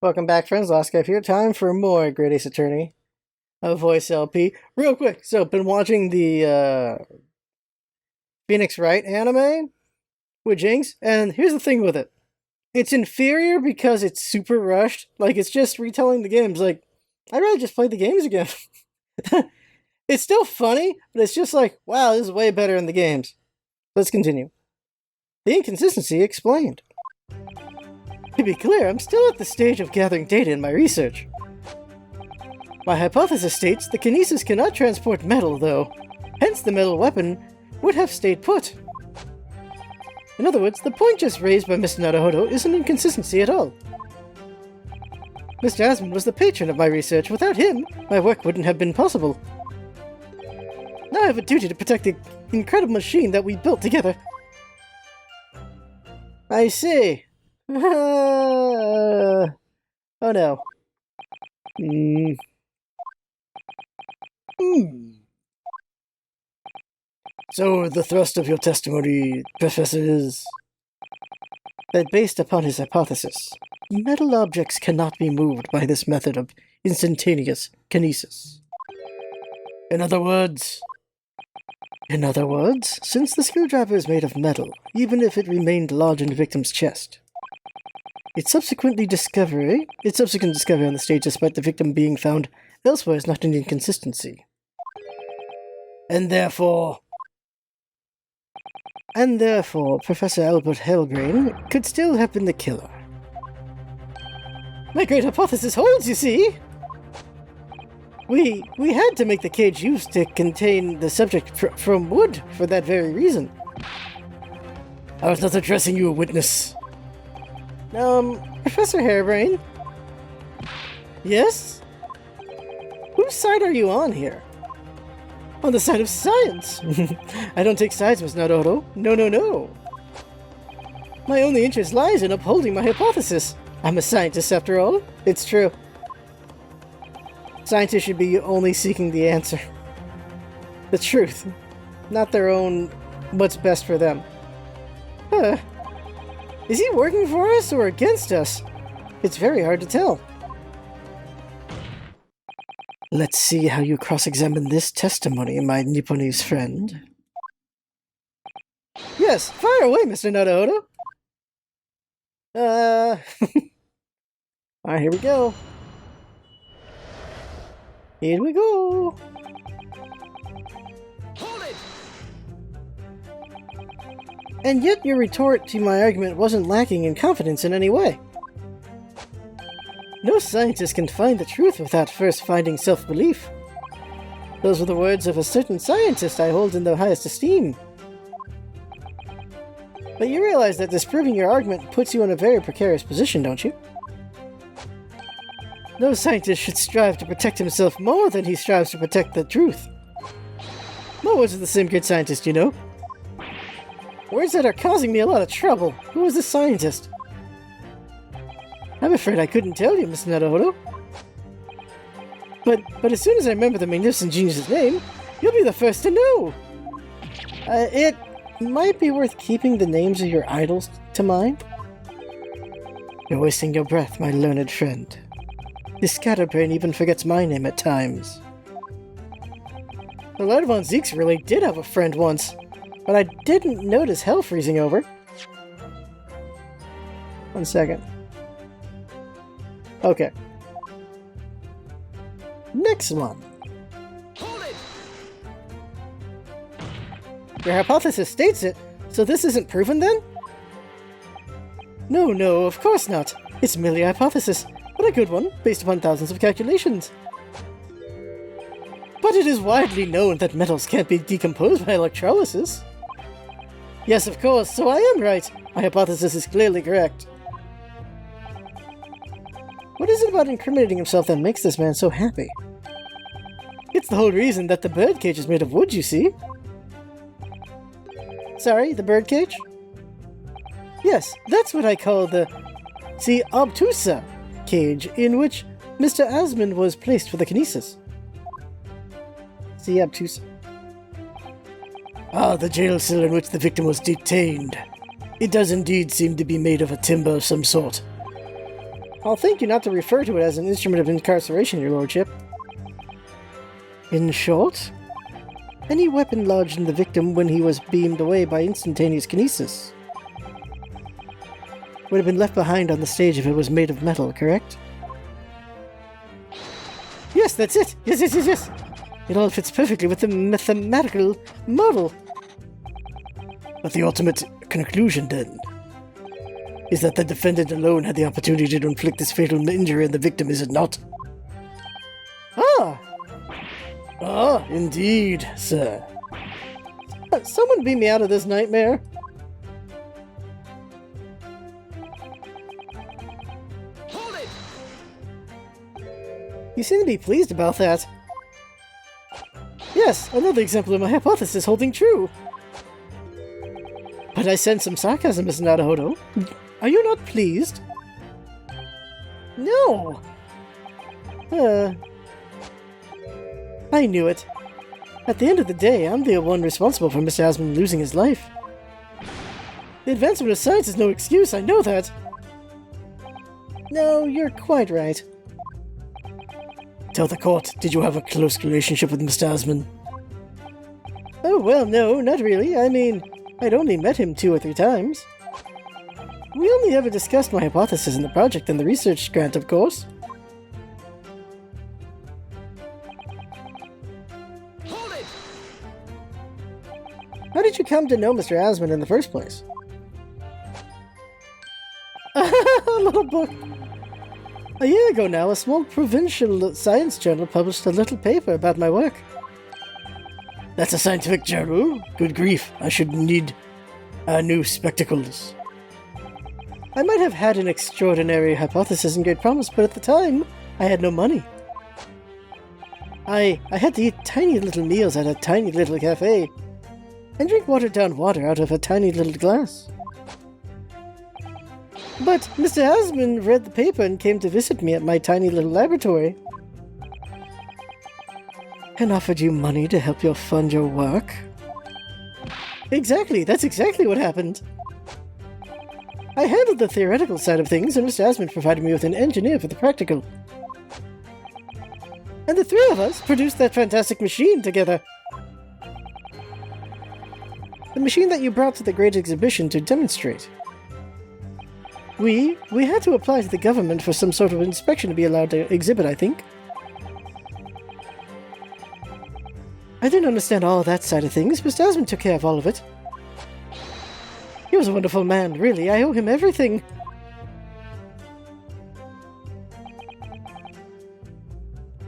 Welcome back, friends. Last guy here. Time for more Great Ace Attorney, a voice LP. Real quick, so been watching the Phoenix Wright anime with Jinx, and here's the thing with it. It's inferior because it's super rushed. Like, it's just retelling the games. Like, I'd rather just play the games again. It's still funny, but it's just like, wow, this is way better in the games. Let's continue. The inconsistency explained. To be clear, I'm still at the stage of gathering data in my research. My hypothesis states the kinesis cannot transport metal, though. Hence, the metal weapon would have stayed put. In other words, the point just raised by Mr. Naruhodo is an inconsistency at all. Mr. Asmund was the patron of my research. Without him, my work wouldn't have been possible. Now I have a duty to protect the incredible machine that we built together. I see. Oh no. So the thrust of your testimony, Professor, is that based upon his hypothesis, metal objects cannot be moved by this method of instantaneous kinesis. In other words, since the screwdriver is made of metal, even if it remained lodged in the victim's chest, its subsequent discovery on the stage despite the victim being found elsewhere is not an inconsistency. And therefore, Professor Albert Hellbrain could still have been the killer. My great hypothesis holds, you see! We had to make the cage used to contain the subject from wood for that very reason. I was not addressing you, a witness. Professor Hairbrain? Yes? Whose side are you on here? On the side of science! I don't take sides, Miss Naruto. No. My only interest lies in upholding my hypothesis. I'm a scientist after all. It's true. Scientists should be only seeking the answer. The truth. Not their own what's best for them. Is he working for us or against us? It's very hard to tell. Let's see how you cross-examine this testimony, my Nipponese friend. Yes, fire away, Mr. Naruhodo. Alright, here we go. Here we go. Hold it! And yet your retort to my argument wasn't lacking in confidence in any way. No scientist can find the truth without first finding self-belief. Those were the words of a certain scientist I hold in the highest esteem. But you realize that disproving your argument puts you in a very precarious position, don't you? No scientist should strive to protect himself more than he strives to protect the truth. My words are the same good scientist, you know. Words that are causing me a lot of trouble. Who is this scientist? I'm afraid I couldn't tell you, Miss Naruhodo. But as soon as I remember the magnificent genius's name, you'll be the first to know. It might be worth keeping the names of your idols to mind. You're wasting your breath, my learned friend. This scatterbrain even forgets my name at times. The Lord von Zeeks really did have a friend once, but I didn't notice hell freezing over. 1 second. Okay. Next one. Hold it! Your hypothesis states it, so this isn't proven then? No, of course not. It's merely a hypothesis, but a good one, based upon thousands of calculations. But it is widely known that metals can't be decomposed by electrolysis. Yes, of course, so I am right. My hypothesis is clearly correct. What is it about incriminating himself that makes this man so happy? It's the whole reason that the birdcage is made of wood, you see. Sorry, the birdcage? Yes, that's what I call the obtusa cage in which Mr. Asmund was placed for the kinesis. Obtusa. Ah, the jail cell in which the victim was detained. It does indeed seem to be made of a timber of some sort. I'll thank you not to refer to it as an instrument of incarceration, your lordship. In short, any weapon lodged in the victim when he was beamed away by instantaneous kinesis would have been left behind on the stage if it was made of metal, correct? Yes, that's it! Yes! It all fits perfectly with the mathematical model. But the ultimate conclusion, then, is that the defendant alone had the opportunity to inflict this fatal injury on the victim, is it not? Ah, indeed, sir. Someone beam me out of this nightmare. Hold it! You seem to be pleased about that. Yes, another example of my hypothesis holding true. But I sense some sarcasm, Mr. Naruhodo. Are you not pleased? No. I knew it. At the end of the day, I'm the one responsible for Mr. Asmund losing his life. The advancement of science is no excuse, I know that. No, you're quite right. Tell the court, did you have a close relationship with Mr. Asmund? Oh, well, no, not really. I mean, I'd only met him 2 or 3 times. We only ever discussed my hypothesis in the project and the research grant, of course. Hold it! How did you come to know Mr. Asmund in the first place? A little book. A year ago now, a small provincial science journal published a little paper about my work. That's a scientific journal? Good grief, I should need new spectacles. I might have had an extraordinary hypothesis and great promise, but at the time, I had no money. I had to eat tiny little meals at a tiny little cafe, and drink watered-down water out of a tiny little glass. But Mr. Asmund read the paper and came to visit me at my tiny little laboratory. And offered you money to help you fund your work? Exactly, that's exactly what happened. I handled the theoretical side of things, and Mr. Asmund provided me with an engineer for the practical. And the 3 of us produced that fantastic machine together. The machine that you brought to the Great Exhibition to demonstrate. We had to apply to the government for some sort of inspection to be allowed to exhibit, I think. I didn't understand all that side of things. Mr. Asmund took care of all of it. He was a wonderful man, really. I owe him everything.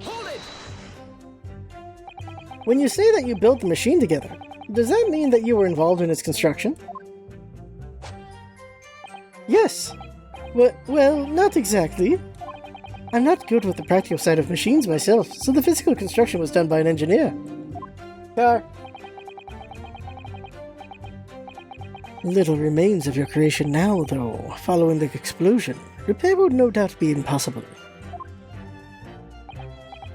Hold it! When you say that you built the machine together, does that mean that you were involved in its construction? Yes. Well, not exactly. I'm not good with the practical side of machines myself, so the physical construction was done by an engineer. Car. Little remains of your creation now, though. Following the explosion, repair would no doubt be impossible.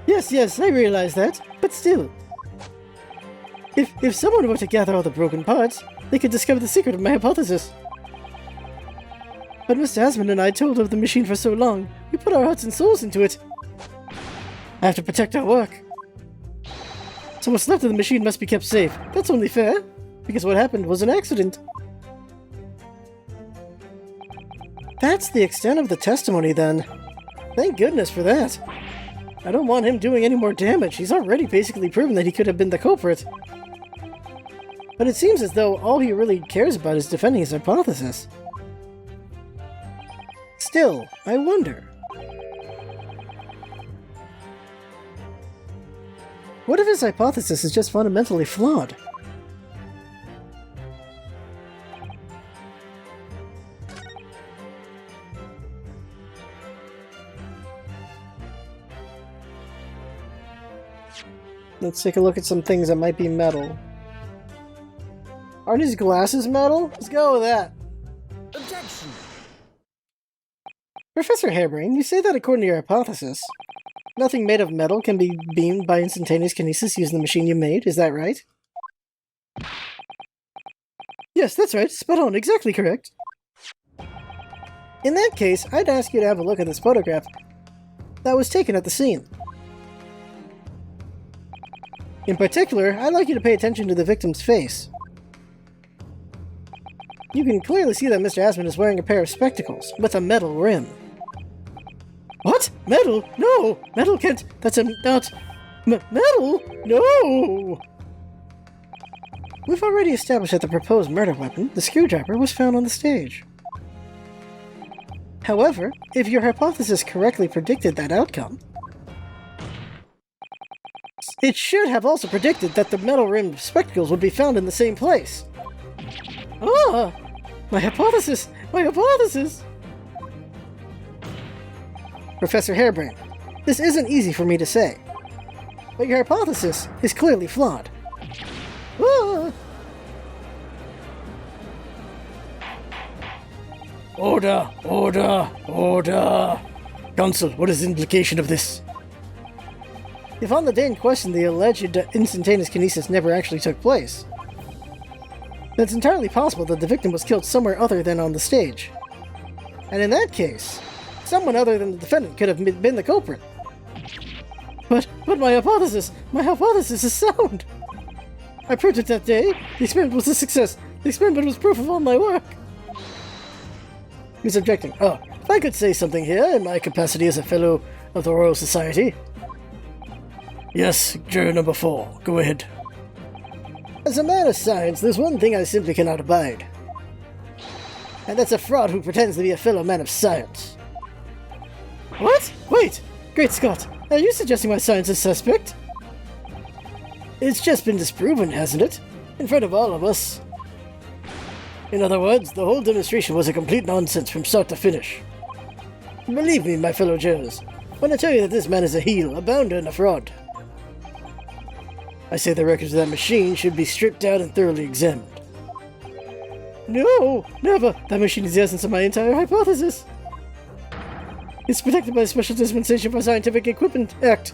Yes, I realize that, but still. If someone were to gather all the broken parts, they could discover the secret of my hypothesis. But Mr. Asmund and I told of the machine for so long, we put our hearts and souls into it. I have to protect our work. So what's left of the machine must be kept safe. That's only fair, because what happened was an accident. That's the extent of the testimony, then. Thank goodness for that. I don't want him doing any more damage. He's already basically proven that he could have been the culprit. But it seems as though all he really cares about is defending his hypothesis. Still, I wonder. What if his hypothesis is just fundamentally flawed? Let's take a look at some things that might be metal. Aren't his glasses metal? Let's go with that. Objection! Professor Harebrain, you say that according to your hypothesis, nothing made of metal can be beamed by instantaneous kinesis using the machine you made, is that right? Yes, that's right. Spot on. Exactly correct. In that case, I'd ask you to have a look at this photograph that was taken at the scene. In particular, I'd like you to pay attention to the victim's face. You can clearly see that Mr. Aspen is wearing a pair of spectacles with a metal rim. What? Metal? No! Metal can't... That's not... metal? No! We've already established that the proposed murder weapon, the screwdriver, was found on the stage. However, if your hypothesis correctly predicted that outcome, it should have also predicted that the metal-rimmed spectacles would be found in the same place. Ah! My hypothesis! My hypothesis! Professor Harebrained, this isn't easy for me to say, but your hypothesis is clearly flawed. Ah! Order! Order! Order! Counsel, what is the implication of this? If on the day in question the alleged instantaneous kinesis never actually took place, then it's entirely possible that the victim was killed somewhere other than on the stage. And in that case, someone other than the defendant could have been the culprit. But my hypothesis is sound! I proved it that day. The experiment was a success. The experiment was proof of all my work. He's objecting. Oh, if I could say something here in my capacity as a fellow of the Royal Society. Yes, juror number 4. Go ahead. As a man of science, there's one thing I simply cannot abide. And that's a fraud who pretends to be a fellow man of science. What? Wait! Great Scott! Are you suggesting my science is suspect? It's just been disproven, hasn't it? In front of all of us. In other words, the whole demonstration was a complete nonsense from start to finish. Believe me, my fellow jurors, when I tell you that this man is a heel, a bounder, and a fraud. I say the records of that machine should be stripped out and thoroughly examined. No! Never! That machine is the essence of my entire hypothesis! It's protected by a special dispensation for Scientific Equipment Act.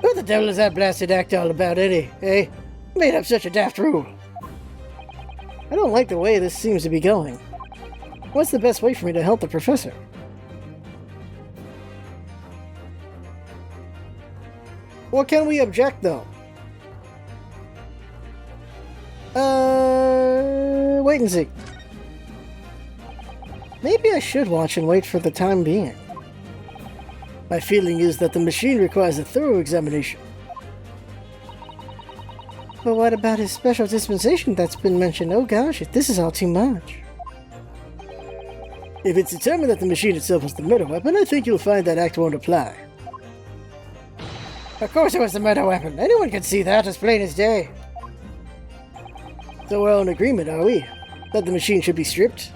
What the devil is that blasted act all about, Eddie? Eh? Who made up such a daft rule? I don't like the way this seems to be going. What's the best way for me to help the professor? What can we object, though? Wait and see. Maybe I should watch and wait for the time being. My feeling is that the machine requires a thorough examination. But what about his special dispensation that's been mentioned? Oh gosh, this is all too much. If it's determined that the machine itself was the murder weapon, I think you'll find that act won't apply. Of course it was the murder weapon. Anyone can see that as plain as day. So we're all in agreement, are we? That the machine should be stripped?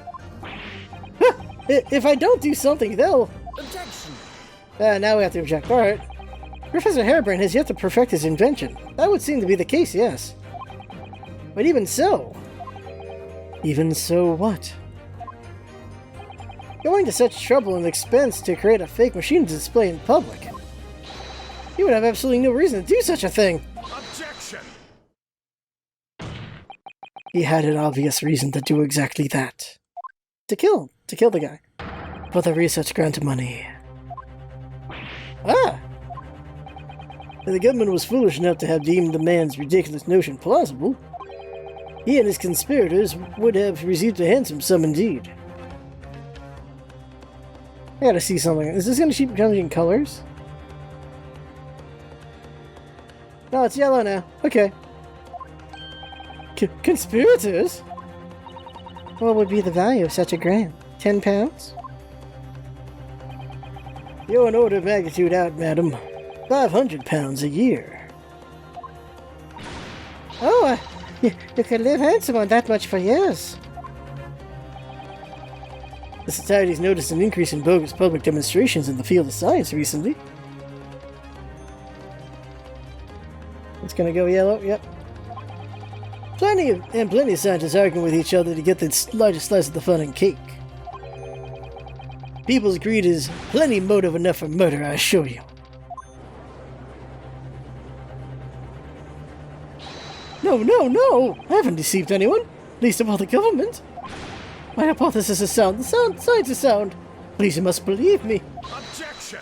Huh! If I don't do something, they'll... Objection! Now we have to object. Alright. Professor Harebrained has yet to perfect his invention. That would seem to be the case, yes. But even so... Even so what? Going to such trouble and expense to create a fake machine to display in public. You would have absolutely no reason to do such a thing. Objection! He had an obvious reason to do exactly that. To kill the guy. For the research grant money. Ah! The government was foolish enough to have deemed the man's ridiculous notion plausible. He and his conspirators would have received a handsome sum indeed. I gotta see something. Is this gonna keep changing colors? No, it's yellow now. Okay. Conspirators? What would be the value of such a grant? 10 pounds? You're an order of magnitude out, madam. 500 pounds a year. Oh, you could live handsome on that much for years. The Society's noticed an increase in bogus public demonstrations in the field of science recently. It's gonna go yellow, yep. Plenty of scientists arguing with each other to get the largest slice of the fun and cake. People's greed is plenty motive enough for murder, I assure you. No! I haven't deceived anyone, least of all the government. My hypothesis is sound. The science is sound. Please, you must believe me. Objection!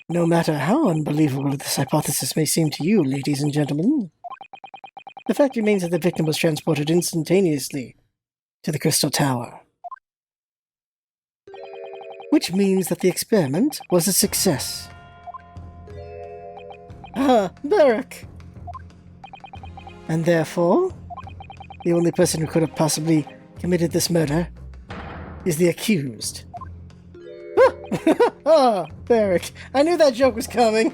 No matter how unbelievable this hypothesis may seem to you, ladies and gentlemen, the fact remains that the victim was transported instantaneously to the Crystal Tower. Which means that the experiment was a success. Ah, Barak! And therefore, the only person who could have possibly committed this murder is the accused. Ah, Barak, I knew that joke was coming.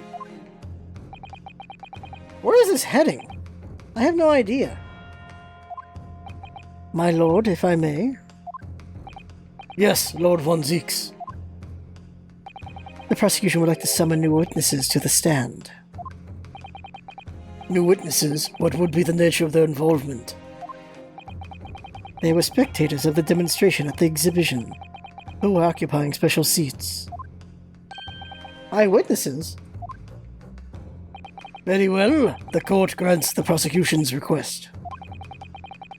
Where is this heading? I have no idea. My lord, if I may. Yes, Lord von Zeeks. The prosecution would like to summon new witnesses to the stand. New witnesses? What would be the nature of their involvement? They were spectators of the demonstration at the exhibition, who were occupying special seats. Eyewitnesses? Very well. The court grants the prosecution's request.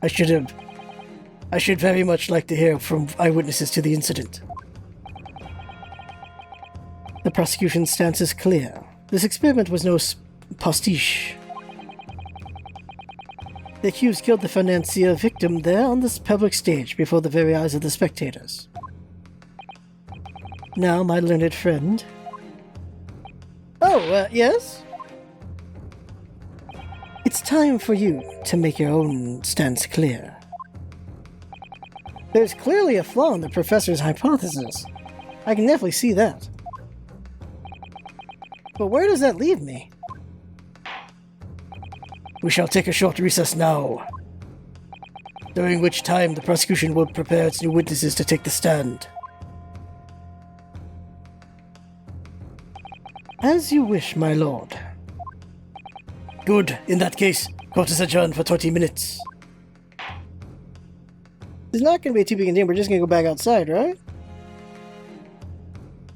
I should very much like to hear from eyewitnesses to the incident. The prosecution's stance is clear. This experiment was no pastiche. The accused killed the financier victim there on this public stage before the very eyes of the spectators. Now, my learned friend. Oh, yes? It's time for you to make your own stance clear. There's clearly a flaw in the professor's hypothesis. I can definitely see that. But where does that leave me? We shall take a short recess now, during which time the prosecution will prepare its new witnesses to take the stand. As you wish, my lord. Good. In that case, court is adjourned for 20 minutes. There's not going to be a to be continued. We're just going to go back outside, right?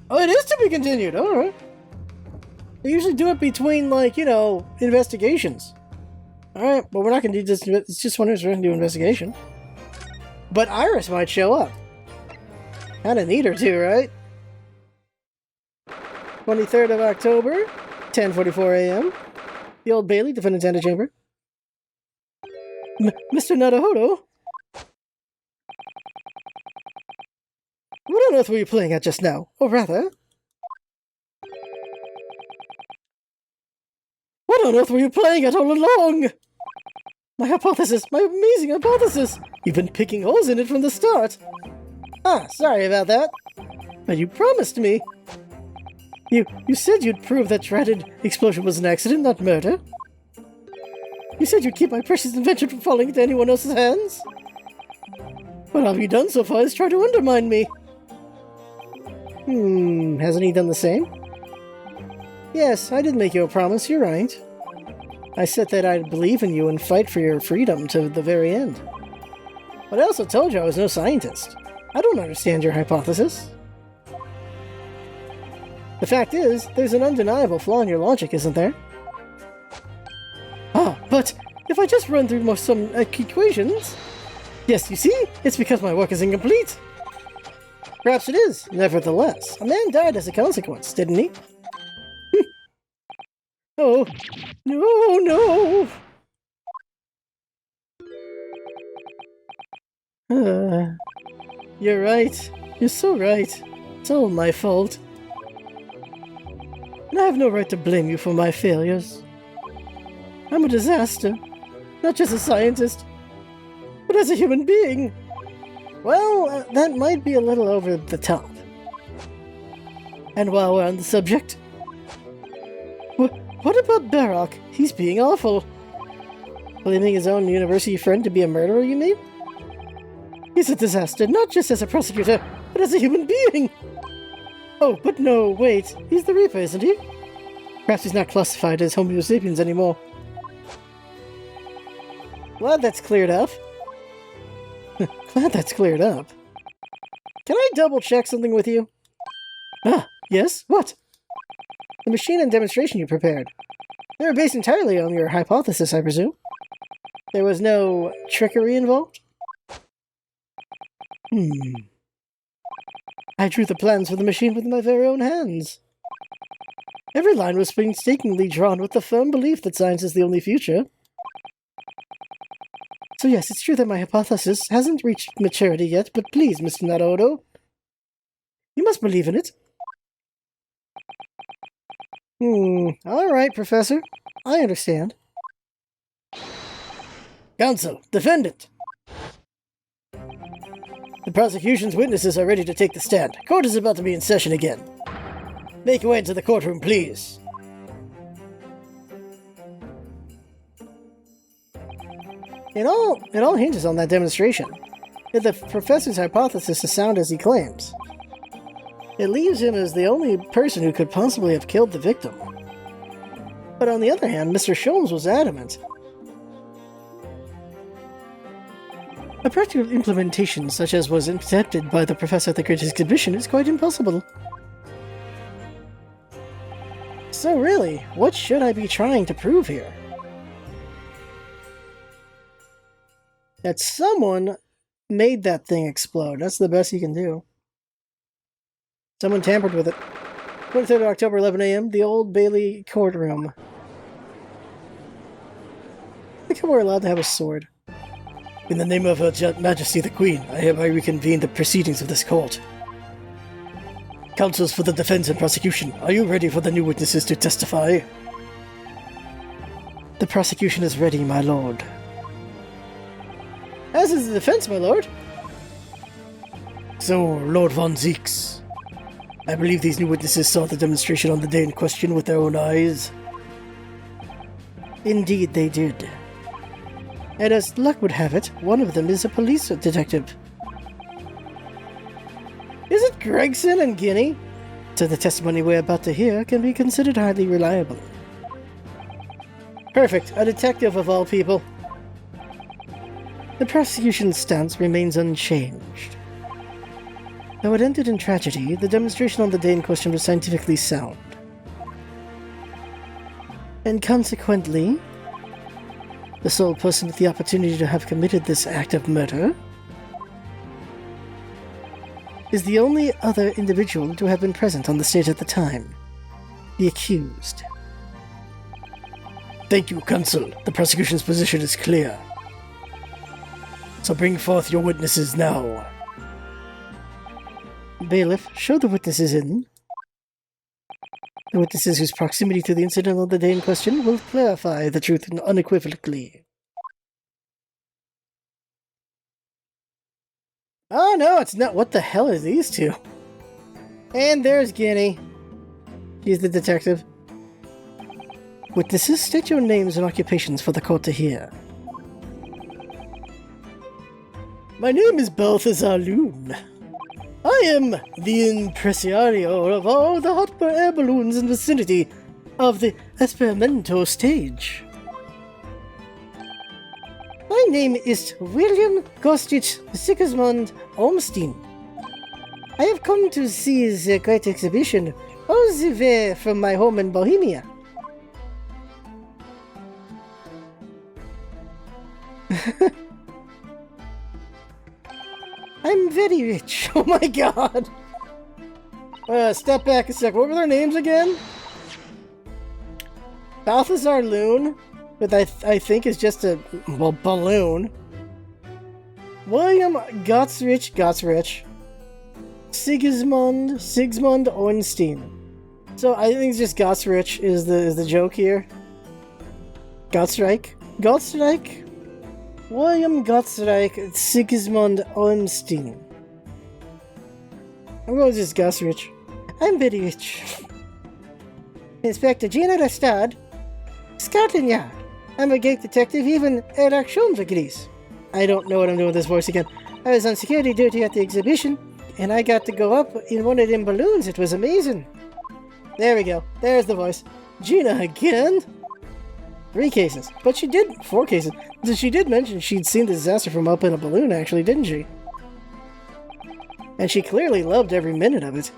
Oh, it is to be continued. All right. They usually do it between, like, you know, investigations. Alright, but we're not going to do this. It's just one who's going to do investigation. But Iris might show up. Kind of need her too, right? 23rd of October, 10:44 a.m. The Old Bailey, Defendant's Antechamber. Mr. Nadahodo? What on earth were you playing at just now? Or rather... What on earth were you playing at all along? My hypothesis, my amazing hypothesis! You've been picking holes in it from the start. Ah, sorry about that. But you promised me. You said you'd prove that dreaded explosion was an accident, not murder. You said you'd keep my precious invention from falling into anyone else's hands. What have you done so far is try to undermine me. Hasn't he done the same? Yes, I did make you a promise, you're right. I said that I'd believe in you and fight for your freedom to the very end. But I also told you I was no scientist. I don't understand your hypothesis. The fact is, there's an undeniable flaw in your logic, isn't there? Ah, but if I just run through some equations... Yes, you see? It's because my work is incomplete. Perhaps it is, nevertheless. A man died as a consequence, didn't he? Oh, no! You're right. You're so right. It's all my fault. And I have no right to blame you for my failures. I'm a disaster. Not just a scientist, but as a human being. Well, that might be a little over the top. And while we're on the subject... What about Barak? He's being awful. Blaming his own university friend to be a murderer, you mean? He's a disaster, not just as a prosecutor, but as a human being! Oh, but no, wait. He's the Reaper, isn't he? Perhaps he's not classified as Homo sapiens anymore. Glad that's cleared up. Glad that's cleared up. Can I double-check something with you? Ah, yes? What? The machine and demonstration you prepared. They were based entirely on your hypothesis, I presume? There was no trickery involved? I drew the plans for the machine with my very own hands. Every line was painstakingly drawn with the firm belief that science is the only future. So yes, it's true that my hypothesis hasn't reached maturity yet, but please, Mr. Naruto, you must believe in it. Alright, Professor. I understand. Counsel, defendant! The prosecution's witnesses are ready to take the stand. Court is about to be in session again. Make your way into the courtroom, please. It all hinges on that demonstration. If the professor's hypothesis is sound as he claims, it leaves him as the only person who could possibly have killed the victim. But on the other hand, Mr. Sholmes was adamant. A practical implementation such as was attempted by the professor at the Great Exhibition is quite impossible. So really, what should I be trying to prove here? That someone made that thing explode. That's the best you can do. Someone tampered with it. 23rd October, 11 a.m., the Old Bailey courtroom. I think we're allowed to have a sword. In the name of Her Majesty the Queen, I hereby reconvene the proceedings of this court. Counsels for the defense and prosecution, are you ready for the new witnesses to testify? The prosecution is ready, my lord. As is the defense, my lord. So, Lord Von Zeeks, I believe these new witnesses saw the demonstration on the day in question with their own eyes. Indeed they did. And as luck would have it, one of them is a police detective. Is it Gregson and Guinea? So the testimony we're about to hear can be considered highly reliable. Perfect, a detective of all people. The prosecution's stance remains unchanged. Though it ended in tragedy, the demonstration on the day in question was scientifically sound. And consequently, the sole person with the opportunity to have committed this act of murder is the only other individual to have been present on the stage at the time, the accused. Thank you, counsel. The prosecution's position is clear. So bring forth your witnesses now. Bailiff, show the witnesses in. The witnesses whose proximity to the incident on the day in question will clarify the truth unequivocally. Oh no, it's not. What the hell are these two? And there's Guinea. She's the detective. Witnesses, state your names and occupations for the court to hear. My name is Balthazar Loon. I am the impresario of all the hot air balloons in the vicinity of the Esperimento stage. My name is William Kostich Sigismund Olmstein. I have come to see the Great Exhibition all the way from my home in Bohemia. I'm very rich. Oh my god. Step back a sec. What were their names again? Balthazar Loon, but I think is just a, well, balloon. William Gottsrich. Sigismund Ornstein. So I think it's just Gottsrich is the joke here. Gottsreich? William Gottsreich Sigismund Ornstein. I'm going to just Gottsrich. I'm very rich. Inspector Gina Restad, Scotland Yard. I'm a gate detective, even Eric Sholmes agrees. I don't know what I'm doing with this voice again. I was on security duty at the exhibition, and I got to go up in one of them balloons. It was amazing. There we go. There's the voice. Gina again? 3 cases. But she did... 4 cases. She did mention she'd seen the disaster from up in a balloon, actually, didn't she? And she clearly loved every minute of it.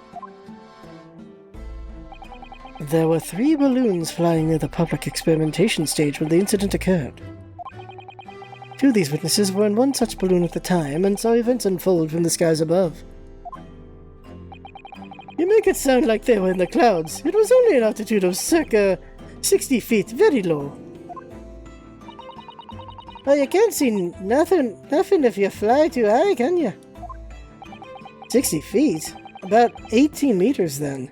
There were 3 balloons flying near the public experimentation stage when the incident occurred. Two of these witnesses were in one such balloon at the time and saw events unfold from the skies above. You make it sound like they were in the clouds. It was only an altitude of circa 60 feet, very low. Well, you can't see nothing if you fly too high, can you? 60 feet? About 18 meters, then.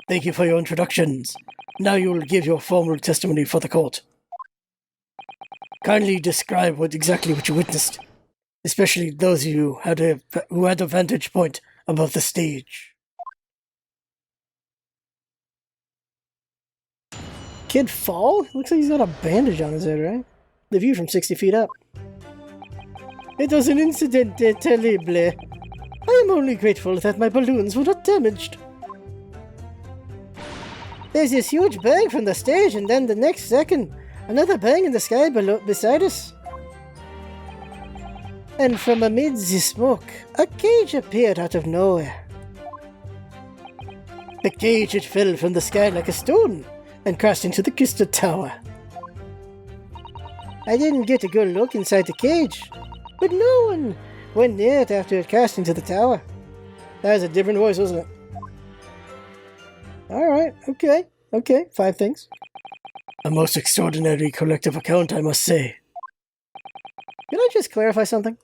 Thank you for your introductions. Now you will give your formal testimony for the court. Kindly describe exactly what you witnessed, especially those of you who had a vantage point above the stage. Kid fall? Looks like he's got a bandage on his head, right? The view from 60 feet up. It was an incident terrible. I am only grateful that my balloons were not damaged. There's this huge bang from the stage, and then the next second, another bang in the sky beside us. And from amid the smoke, a cage appeared out of nowhere. The cage, it fell from the sky like a stone and crashed into the crystal tower. I didn't get a good look inside the cage, but no one went near it after it crashed into the tower. That was a different voice, wasn't it? Alright, okay, 5 things. A most extraordinary collective account, I must say. Can I just clarify something?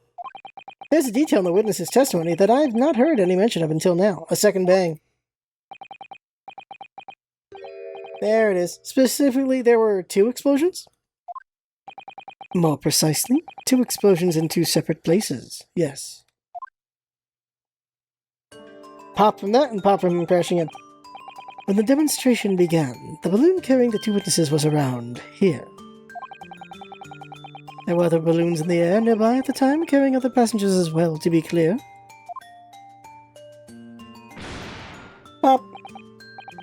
There's a detail in the witness's testimony that I've not heard any mention of until now. A second bang. There it is. Specifically, there were 2 explosions? More precisely, 2 explosions in 2 separate places. Yes. Pop from that and pop from him crashing in. When the demonstration began, the balloon carrying the 2 witnesses was around here. There were other balloons in the air nearby at the time, carrying other passengers as well, to be clear. Pop!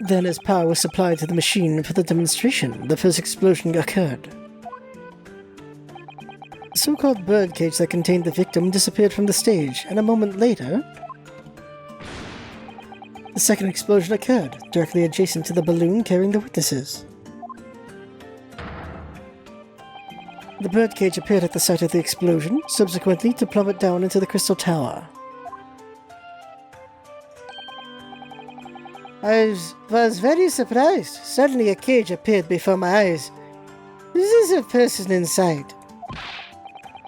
Then, as power was supplied to the machine for the demonstration, the first explosion occurred. The so-called birdcage that contained the victim disappeared from the stage, and a moment later, the second explosion occurred, directly adjacent to the balloon carrying the witnesses. The birdcage appeared at the site of the explosion, subsequently to plummet down into the crystal tower. I was very surprised. Suddenly a cage appeared before my eyes. This is a person inside.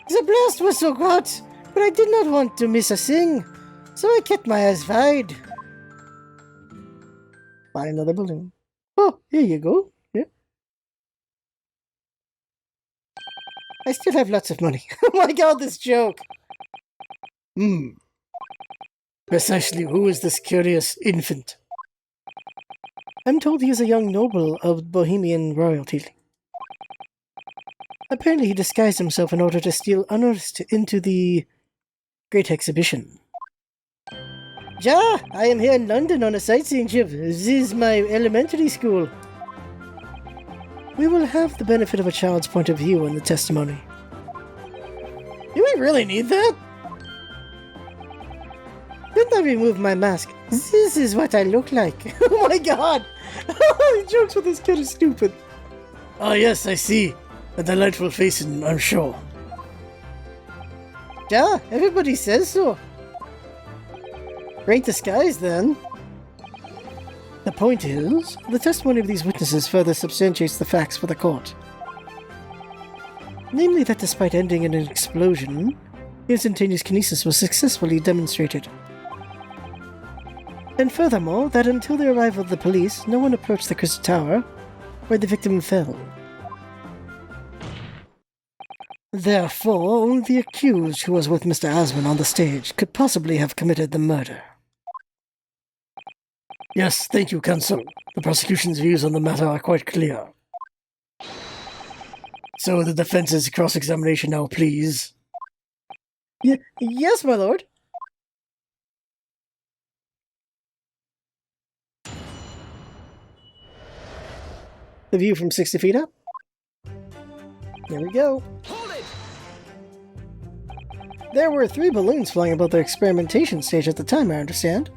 The blast was so hot, but I did not want to miss a thing, so I kept my eyes wide. Find another balloon. Oh, here you go. Yeah. I still have lots of money. Oh my god, this joke! Precisely who is this curious infant? I'm told he is a young noble of Bohemian royalty. Apparently he disguised himself in order to steal unnoticed into the Great Exhibition. Ja, I am here in London on a sightseeing trip. This is my elementary school. We will have the benefit of a child's point of view in the testimony. Do we really need that? Didn't I remove my mask? This is what I look like. Oh my god! The jokes with this kid are stupid. Oh yes, I see. A delightful face, I'm sure. Yeah, everybody says so. Great disguise, then. The point is, the testimony of these witnesses further substantiates the facts for the court. Namely that despite ending in an explosion, instantaneous kinesis was successfully demonstrated. And furthermore, that until the arrival of the police, no one approached the Crystal Tower, where the victim fell. Therefore, only the accused who was with Mr. Asman on the stage could possibly have committed the murder. Yes, thank you, counsel. The prosecution's views on the matter are quite clear. So the defense's cross-examination now, please. Yes, my lord. The view from 60 feet up. There we go. Hold it! There were 3 balloons flying above the experimentation stage at the time, I understand.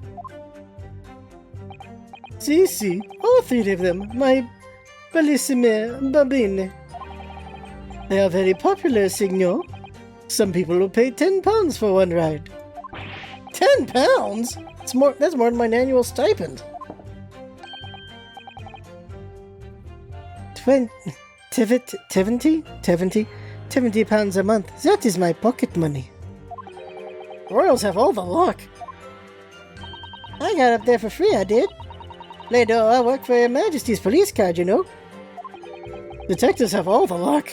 Si, all 3 of them. My bellissime babine. They are very popular, signor. Some people will pay £10 for one ride. £10? That's more than my annual stipend. 70 pounds a month. That is my pocket money. Royals have all the luck. I got up there for free, I did. Later, I work for Her Majesty's police card, you know. Detectives have all the luck.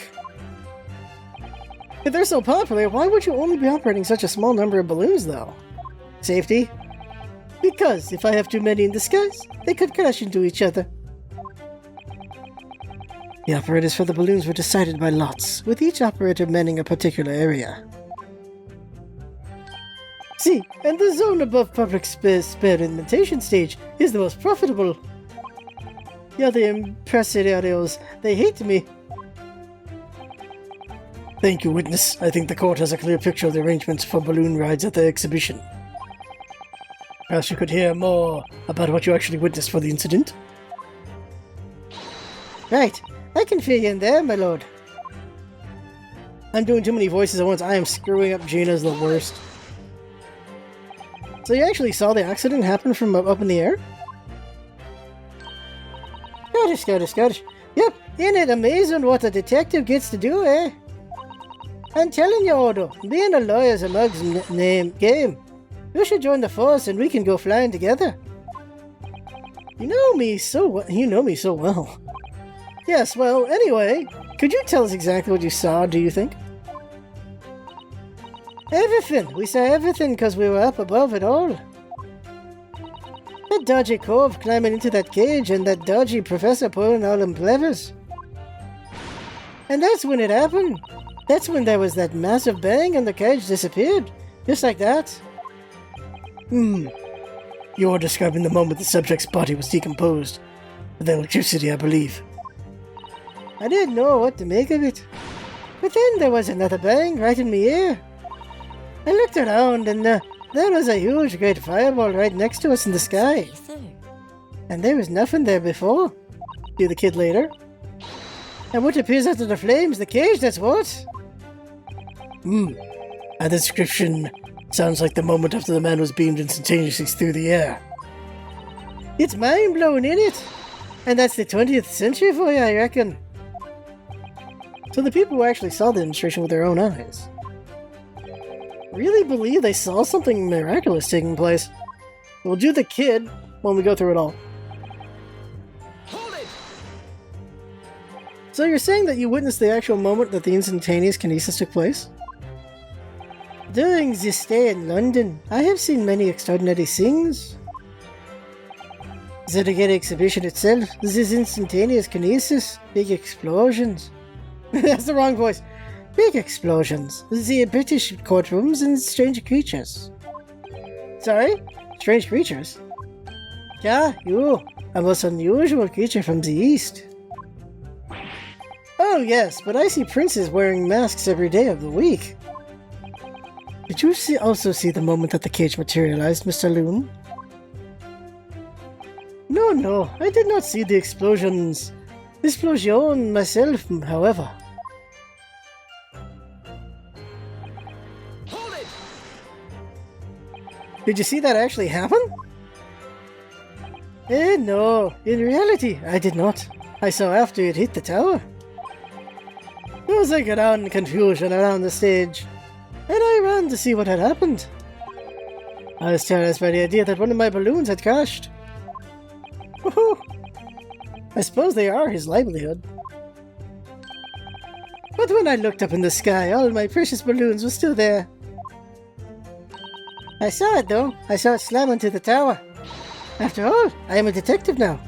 If they're so popular, why would you only be operating such a small number of balloons, though? Safety? Because if I have too many in disguise, they could crash into each other. The operators for the balloons were decided by lots, with each operator manning a particular area. See, and the zone above public experimentation stage is the most profitable. The other impresarios, they hate me. Thank you, witness. I think the court has a clear picture of the arrangements for balloon rides at the exhibition. Perhaps you could hear more about what you actually witnessed for the incident. Right. I can fit you in there, my lord. I'm doing too many voices at once. I am screwing up. Gina's the worst. So you actually saw the accident happen from up in the air? Scottish. Yep, ain't it amazing what a detective gets to do, eh? I'm telling you, Odo, being a lawyer's a mug's game. You should join the force and we can go flying together. You know me so well. Yes, well, anyway, could you tell us exactly what you saw, do you think? Everything! We saw everything because we were up above it all. That dodgy cove climbing into that cage and that dodgy professor pulling all them levers. And that's when it happened. That's when there was that massive bang and the cage disappeared. Just like that. You're describing the moment the subject's body was decomposed. With electricity, I believe. I didn't know what to make of it. But then there was another bang right in my ear. I looked around and there was a huge great fireball right next to us in the sky. And there was nothing there before. See the kid later. And what appears after the flames? The cage, that's what? A description sounds like the moment after the man was beamed instantaneously through the air. It's mind-blowing, isn't it? And that's the 20th century for you, I reckon. So the people who actually saw the demonstration with their own eyes really believe they saw something miraculous taking place. We'll do the kid when we go through it all. Hold it! So you're saying that you witnessed the actual moment that the instantaneous kinesis took place? During this stay in London, I have seen many extraordinary things. The Renegade exhibition itself, this instantaneous kinesis, big explosions. That's the wrong voice. Big explosions, the British courtrooms, and strange creatures. Sorry? Strange creatures? Yeah, you. A most unusual creature from the East. Oh yes, but I see princes wearing masks every day of the week. Did you also see the moment that the cage materialized, Mr. Loon? No, I did not see the explosion myself, however. Hold it! Did you see that actually happen? No. In reality, I did not. I saw after it hit the tower. There was like around confusion around the stage, and I ran to see what had happened. I was terrorized by the idea that one of my balloons had crashed. Woohoo! I suppose they are his livelihood. But when I looked up in the sky, all my precious balloons were still there. I saw it though. I saw it slam into the tower. After all, I am a detective now.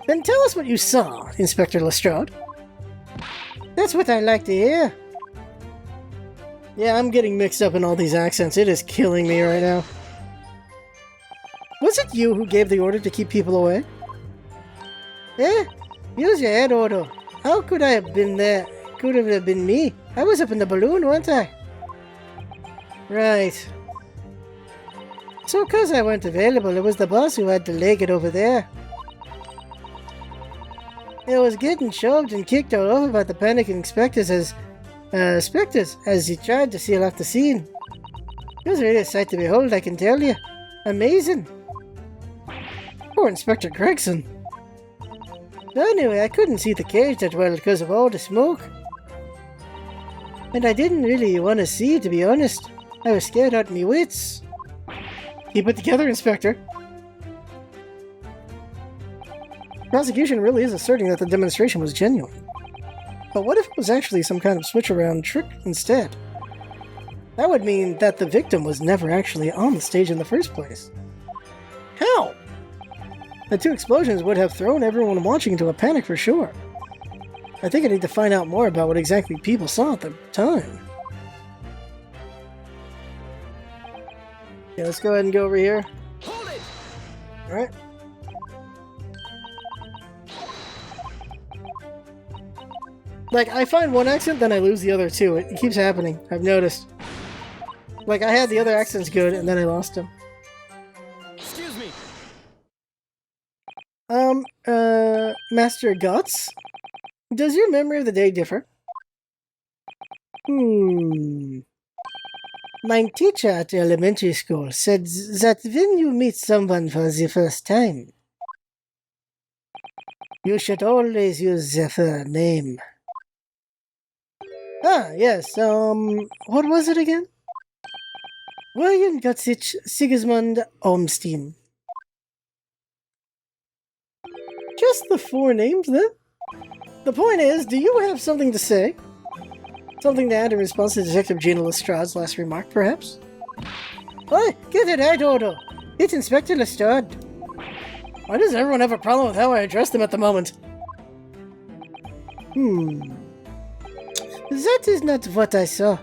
Then tell us what you saw, Inspector Lestrade. That's what I like to hear. Yeah, I'm getting mixed up in all these accents. It is killing me right now. Was it you who gave the order to keep people away? Use your head, Odo. How could I have been there? Could have been me. I was up in the balloon, weren't I? Right. So, cause I weren't available, it was the boss who had to leg it over there. It was getting shoved and kicked all over by the panicking specters as he tried to seal off the scene. It was really a sight to behold, I can tell you. Amazing. Poor Inspector Gregson. Anyway, I couldn't see the cage that well because of all the smoke. And I didn't really want to see, to be honest. I was scared out of me wits. Keep it together, Inspector. Prosecution really is asserting that the demonstration was genuine. But what if it was actually some kind of switch-around trick instead? That would mean that the victim was never actually on the stage in the first place. How? The two explosions would have thrown everyone watching into a panic for sure. I think I need to find out more about what exactly people saw at the time. Okay, let's go ahead and go over here. Alright. Like, I find one accent, then I lose the other two. It keeps happening, I've noticed. Like, I had the other accents good, and then I lost them. Excuse me. Master Guts? Does your memory of the day differ? My teacher at elementary school said that when you meet someone for the first time, you should always use their name. Ah, yes, what was it again? William Gutsich Sigismund Olmstein. Just the four names, then? The point is, do you have something to say? Something to add in response to Detective Gina Lestrade's last remark, perhaps? Oi, get it right, Odo! It's Inspector Lestrade. Why does everyone have a problem with how I address them at the moment? That is not what I saw.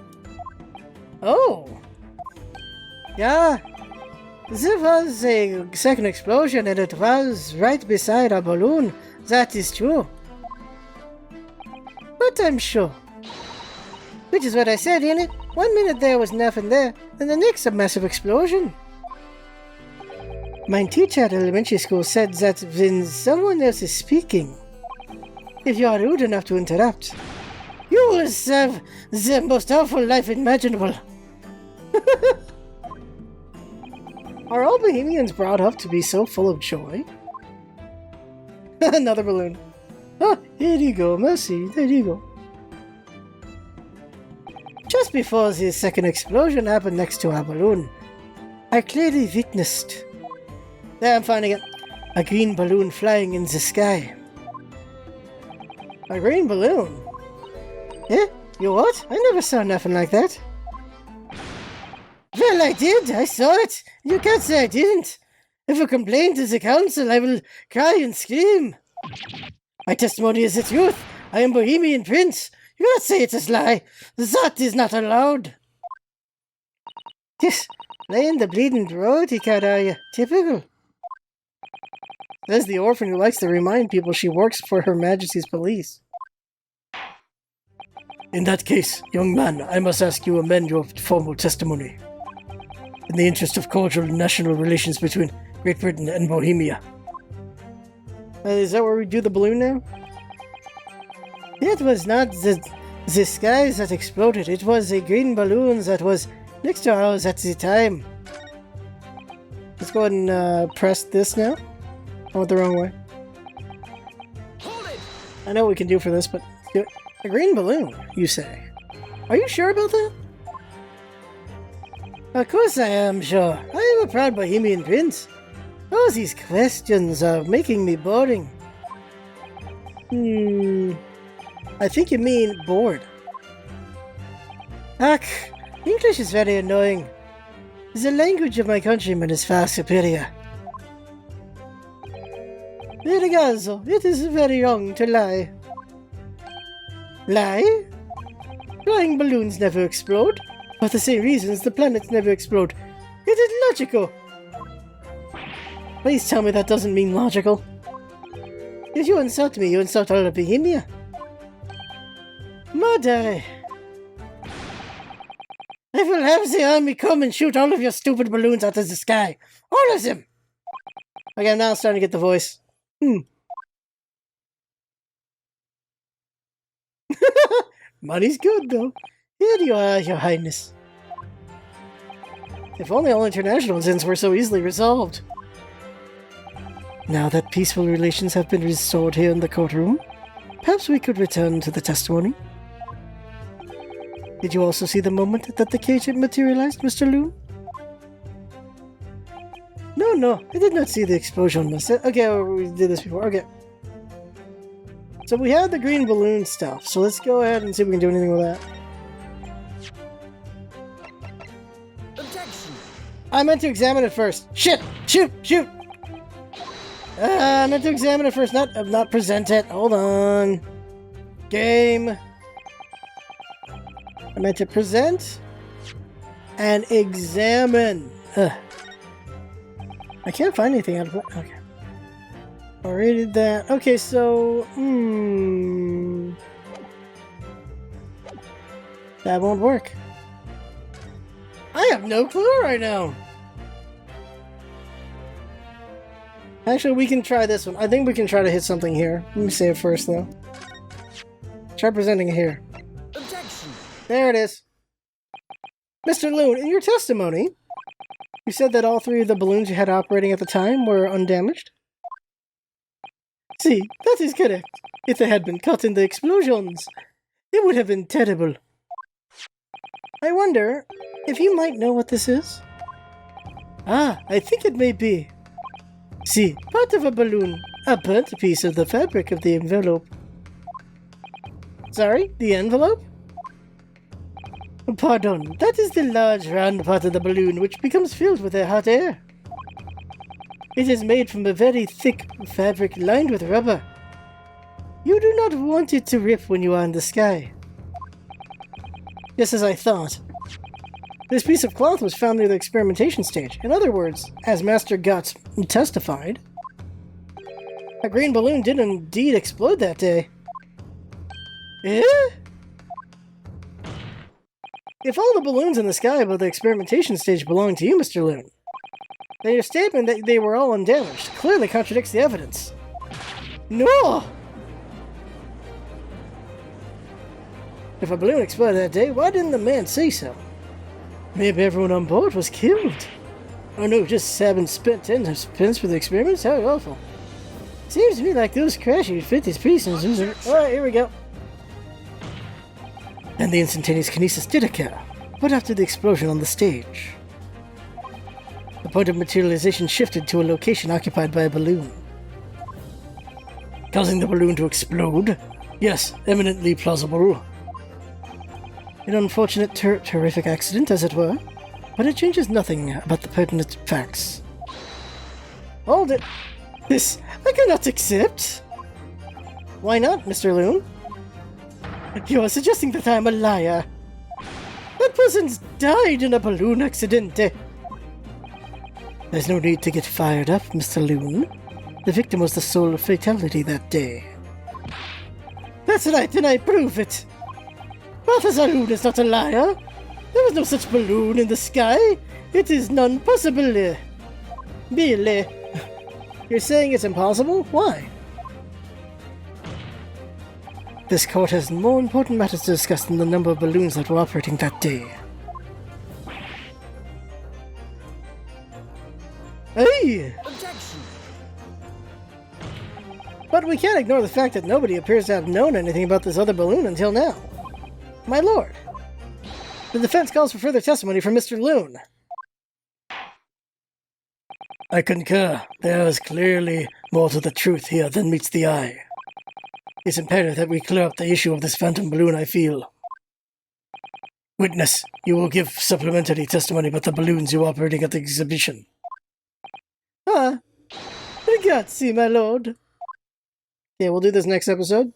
Oh! Yeah, there was a second explosion and it was right beside a balloon. That is true. But I'm sure. Which is what I said, ain't it? 1 minute there was nothing there, and the next a massive explosion. My teacher at elementary school said that when someone else is speaking, if you are rude enough to interrupt, you will have the most awful life imaginable. Are all Bohemians brought up to be so full of joy? Another balloon. Ah, here you go, merci, there you go. Just before the second explosion happened next to our balloon, I clearly witnessed. There, I'm finding it. A green balloon flying in the sky. A green balloon? Eh? You what? I never saw nothing like that. Well, I did. I saw it. You can't say I didn't. If I complain to the council, I will cry and scream. My testimony is the truth. I am Bohemian Prince. You cannot say it's a lie. That is not allowed. Yes, laying the bleeding road, are you? Typical. Says the orphan who likes to remind people she works for Her Majesty's police. In that case, young man, I must ask you amend your formal testimony. In the interest of cordial national relations between Great Britain and Bohemia. Is that where we do the balloon now? It was not the skies that exploded. It was a green balloon that was next to ours at the time. Let's go ahead and press this now. I went the wrong way. I know what we can do for this, but do it. A green balloon, you say? Are you sure about that? Of course I am sure. I am a proud Bohemian Prince. All these questions are making me boring. I think you mean bored. Ach, English is very annoying. The language of my countrymen is far superior. Ragazzo, it is very wrong to lie. Lie? Flying balloons never explode. For the same reasons, the planets never explode. It is logical. Please tell me that doesn't mean logical. If you insult me, you insult all of Bohemia. Mother! I will have the army come and shoot all of your stupid balloons out of the sky. All of them! Okay, now I'm starting to get the voice. Money's good, though. Here you are, Your Highness. If only all international incidents were so easily resolved. Now that peaceful relations have been restored here in the courtroom, perhaps we could return to the testimony. Did you also see the moment that the cage materialized, Mr. Loon? No, I did not see the explosion. Okay, we did this before. Okay. So we had the green balloon stuff, so let's go ahead and see if we can do anything with that. Objection! I meant to examine it first. Shit! Shoot! I meant to examine it first, not present it. Hold on. Game. I meant to present and examine. Ugh. I can't find anything out of it. Okay. Already did that. Okay, so... That won't work. I have no clue right now. Actually, we can try this one. I think we can try to hit something here. Let me say it first, though. Try presenting it here. Objection! There it is. Mr. Loon, in your testimony, you said that all three of the balloons you had operating at the time were undamaged? See, that is correct. If they had been caught in the explosions, it would have been terrible. I wonder if you might know what this is? Ah, I think it may be. See, part of a balloon, a burnt piece of the fabric of the envelope. Sorry, the envelope? Pardon, that is the large round part of the balloon which becomes filled with hot air. It is made from a very thick fabric lined with rubber. You do not want it to rip when you are in the sky. Just as I thought. This piece of cloth was found near the experimentation stage. In other words, as Master Guts testified, a green balloon did indeed explode that day. Eh? If all the balloons in the sky above the experimentation stage belong to you, Mr. Loon, then your statement that they were all undamaged clearly contradicts the evidence. No! If a balloon exploded that day, why didn't the man say so? Maybe everyone on board was killed. Oh no, just having spent 10 pence for the experiments? How awful. Seems to me like those crashing 50 pieces. Alright, here we go. And the instantaneous kinesis did occur, but after the explosion on the stage. The point of materialization shifted to a location occupied by a balloon, causing the balloon to explode. Yes, eminently plausible. An unfortunate, terrific accident, as it were, but it changes nothing about the pertinent facts. Hold it! This I cannot accept! Why not, Mr. Loon? You are suggesting that I am a liar. That person's died in a balloon accident. There's no need to get fired up, Mr. Loon. The victim was the sole fatality that day. That's right, and I prove it. Balthazar Loon is not a liar. There was no such balloon in the sky. It is none possible. Billy. You're saying it's impossible? Why? This court has more important matters to discuss than the number of balloons that were operating that day. Hey! Objection! But we can't ignore the fact that nobody appears to have known anything about this other balloon until now. My lord, the defense calls for further testimony from Mr. Loon. I concur. There is clearly more to the truth here than meets the eye. It's imperative that we clear up the issue of this phantom balloon, I feel. Witness, you will give supplementary testimony about the balloons you were operating at the exhibition. Ah, grazie, my lord. Yeah, we'll do this next episode.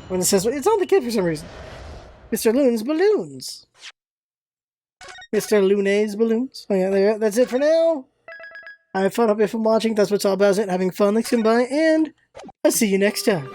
When it says, it's on the kid for some reason. Mr. Loon's balloons. Mr. Loon's balloons. Oh yeah, that's it for now. I have fun. Hope you have fun watching. That's what's all about it. Having fun. Thanks, goodbye, and I'll see you next time.